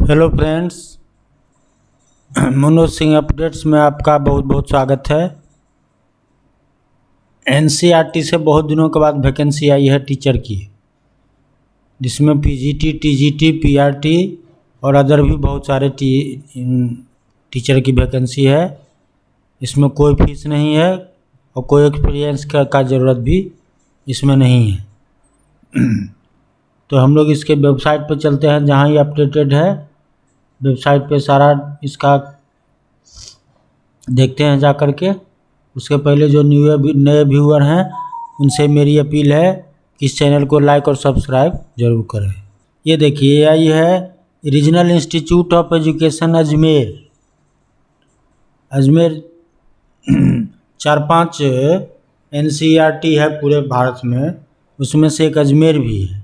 Hello friends, Manoj Singh updates में आपका बहुत बहुत स्वागत है। एनसीईआरटी से बहुत दिनों के बाद वैकेंसी आई है टीचर की, जिसमें पीजीटी, टीजीटी, पीआरटी और अदर भी बहुत सारे टीचर की वैकेंसी है। इसमें कोई फीस नहीं है और कोई एक्सपीरियंस का ज़रूरत भी इसमें नहीं है। तो हम लोग इसके वेबसाइट पर चलते हैं, जहाँ ये अपडेटेड है। वेबसाइट पे सारा इसका देखते हैं जा कर के। उसके पहले जो नए व्यूअर हैं उनसे मेरी अपील है कि इस चैनल को लाइक और सब्सक्राइब जरूर करें। ये देखिए, आई है regional institute of education Ajmer 4-5 NCERT है पूरे भारत में, उसमें से एक अजमेर भी है।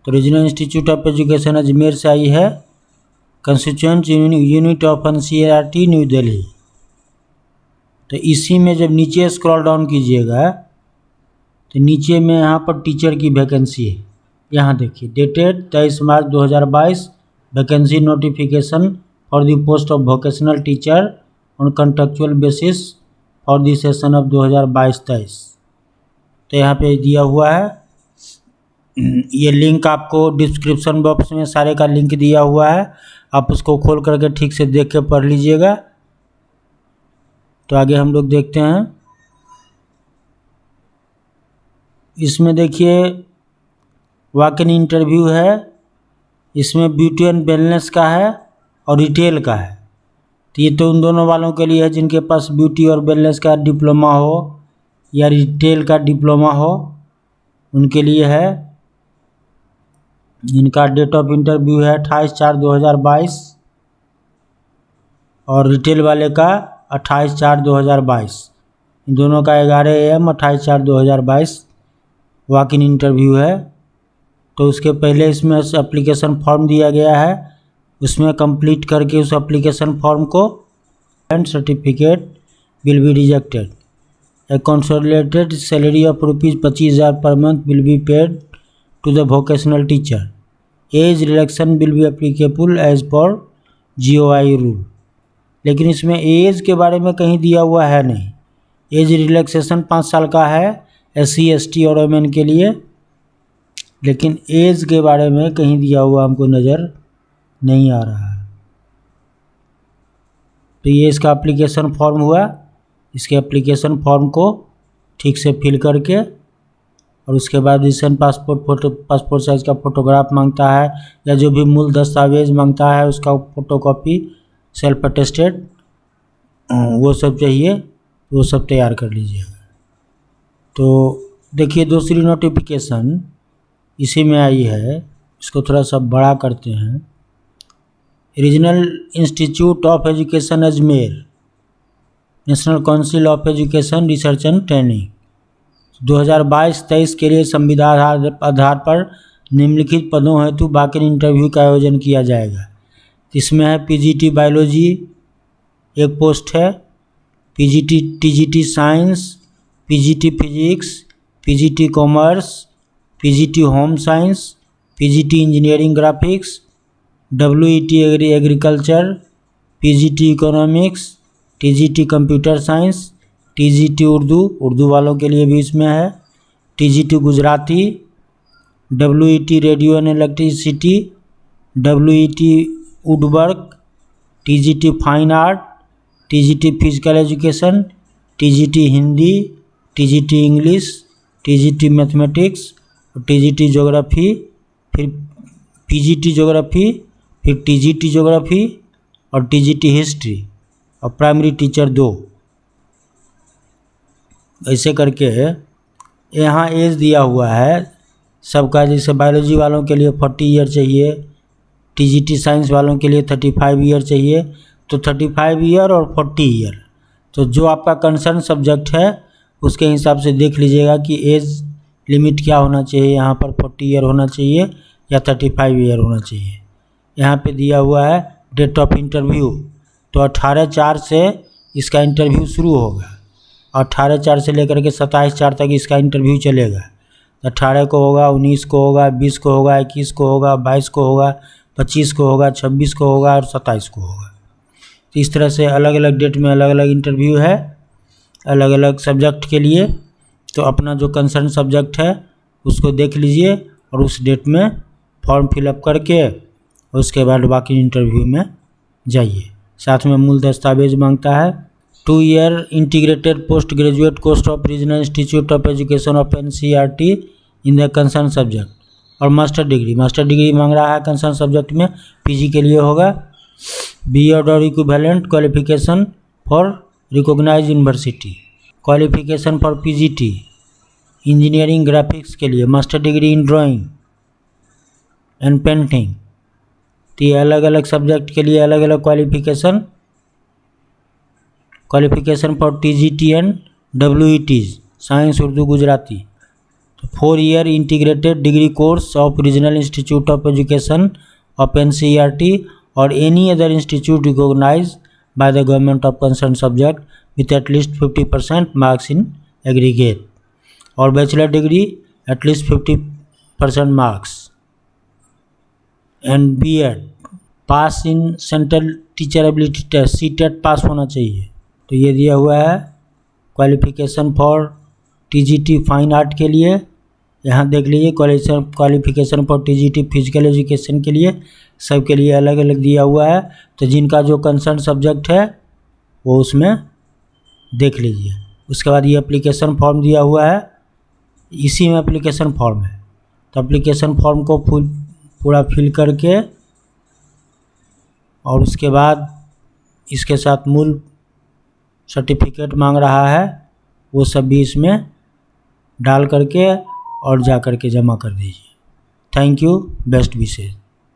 तो regional institute of education Ajmer से आई है, constituent unit of NCERT new Delhi. तो इसी में जब नीचे स्क्रॉल डाउन कीजिएगा तो नीचे में यहाँ पर टीचर की वैकेंसी है। यहाँ देखिए, dated 23 March 2022, vacancy notification for the post of vocational teacher on contractual basis for the session of 2022-23। तो यहाँ पे दिया हुआ है। ये लिंक आपको डिस्क्रिप्शन बॉक्स में सारे का लिंक दिया हुआ है, आप उसको खोल करके ठीक से देख के पढ़ लीजिएगा। तो आगे हम लोग देखते हैं। इसमें देखिए वॉक इन इंटरव्यू है, इसमें ब्यूटी एंड वेलनेस का है और रिटेल का है। तो ये तो उन दोनों वालों के लिए है जिनके पास ब्यूटी और वेलनेस का डिप्लोमा हो या रिटेल का डिप्लोमा हो, उनके लिए है। इनका डेट ऑफ इंटरव्यू है 28/4/2022 और रिटेल वाले का 28/4/2022। इन दोनों का 11 AM 28/4/2022 वॉक इन इंटरव्यू है। तो उसके पहले इसमें एप्लीकेशन फॉर्म दिया गया है, उसमें कंप्लीट करके उस एप्लीकेशन फॉर्म को and certificate will be rejected. A consolidated salary of ₹25,000 per month will be paid to the vocational teacher. Age reduction will be applicable as per GOI rule. लेकिन इसमें as के बारे में कहीं दिया हुआ है नहीं। एज रिलैक्सेशन 5 साल का है SC ST और वुमेन के लिए, लेकिन एज के बारे में कहीं दिया हुआ हमको नज़र नहीं आ रहा है। तो ये इसका एप्लीकेशन फॉर्म हुआ। इसके एप्लीकेशन फॉर्म को ठीक से फिल करके और उसके बाद रिसेंट पासपोर्ट साइज़ का फ़ोटोग्राफ मांगता है, या जो भी मूल दस्तावेज मांगता है उसका फ़ोटोकॉपी सेल्फ अटेस्टेड, वो सब चाहिए, वो सब तैयार कर लीजिएगा। तो देखिए दूसरी नोटिफिकेशन इसी में आई है, इसको थोड़ा सा बड़ा करते हैं। Regional institute of education Ajmer, national council of education research and training 2022-23 के लिए संविदा आधार पर निम्नलिखित पदों हेतु वॉक इन इंटरव्यू का आयोजन किया जाएगा। इसमें है पीजीटी बायोलॉजी एक पोस्ट है, PGT TGT science, PGT physics, PGT commerce, PGT home science, PGT engineering graphics, WET agriculture, PGT economics, TGT computer science, TGT Urdu वालों के लिए भी इसमें है, TGT Gujarati, WET radio and electricity, WET woodwork, TGT fine art, TGT physical education, TGT Hindi, TGT English, TGT mathematics, TGT geography, फिर PGT geography, फिर TGT geography और TGT history और प्राइमरी टीचर 2। ऐसे करके यहाँ एज दिया हुआ है सबका। जैसे बायोलॉजी वालों के लिए 40 ईयर चाहिए, टीजीटी साइंस वालों के लिए 35 ईयर चाहिए। तो 35 ईयर और 40 ईयर, तो जो आपका कंसर्न सब्जेक्ट है उसके हिसाब से देख लीजिएगा कि एज लिमिट क्या होना चाहिए। यहाँ पर 40 ईयर होना चाहिए या 35 ईयर होना चाहिए। यहाँ पे दिया हुआ है डेट ऑफ इंटरव्यू, तो 18/4 से इसका इंटरव्यू शुरू होगा। 18/4 से लेकर के 27/4 तक इसका इंटरव्यू चलेगा। 18 को होगा, 19 को होगा, 20 को होगा, 21 को होगा, 22 को होगा। 25 को होगा, 26 को होगा और 27 को होगा। तो इस तरह से अलग अलग डेट में अलग अलग इंटरव्यू है, अलग अलग सब्जेक्ट के लिए। तो अपना जो कंसर्न सब्जेक्ट है उसको देख लीजिए और उस डेट में फॉर्म फिलअप करके उसके बाद बाकी इंटरव्यू में जाइए। साथ में मूल दस्तावेज मांगता है। 2 year integrated post graduate course of regional institute of education of NCERT in the concern subject, और मास्टर डिग्री मांग रहा है कंसर्न सब्जेक्ट में। PG के लिए होगा B.Ed और equivalent qualification for recognised university. Qualification for PGT engineering graphics के लिए master degree in drawing and painting. तो ये अलग अलग सब्जेक्ट के लिए अलग अलग qualification for TGT and WETs science Urdu Gujarati. तो 4 year integrated degree course of regional institute of education of NCERT और any other institute recognise by the government of concern subject with at least 50% marks in aggregate, और bachelor degree at least 50% marks, and B.Ed pass in central teacher ability test CTET pass होना चाहिए। तो ये दिया हुआ है qualification for TGT fine art के लिए। यहाँ देख लीजिए qualification for TGT physical education के लिए, सबके लिए अलग अलग दिया हुआ है। तो जिनका जो कंसर्न सब्जेक्ट है वो उसमें देख लीजिए। उसके बाद ये एप्लीकेशन फॉर्म दिया हुआ है, इसी में एप्लीकेशन फॉर्म है। तो एप्लीकेशन फॉर्म को पूरा फिल करके और उसके बाद इसके साथ मूल सर्टिफिकेट मांग रहा है, वो सब भी इसमें डाल करके और जा करके जमा कर दीजिए। Thank you, best wishes.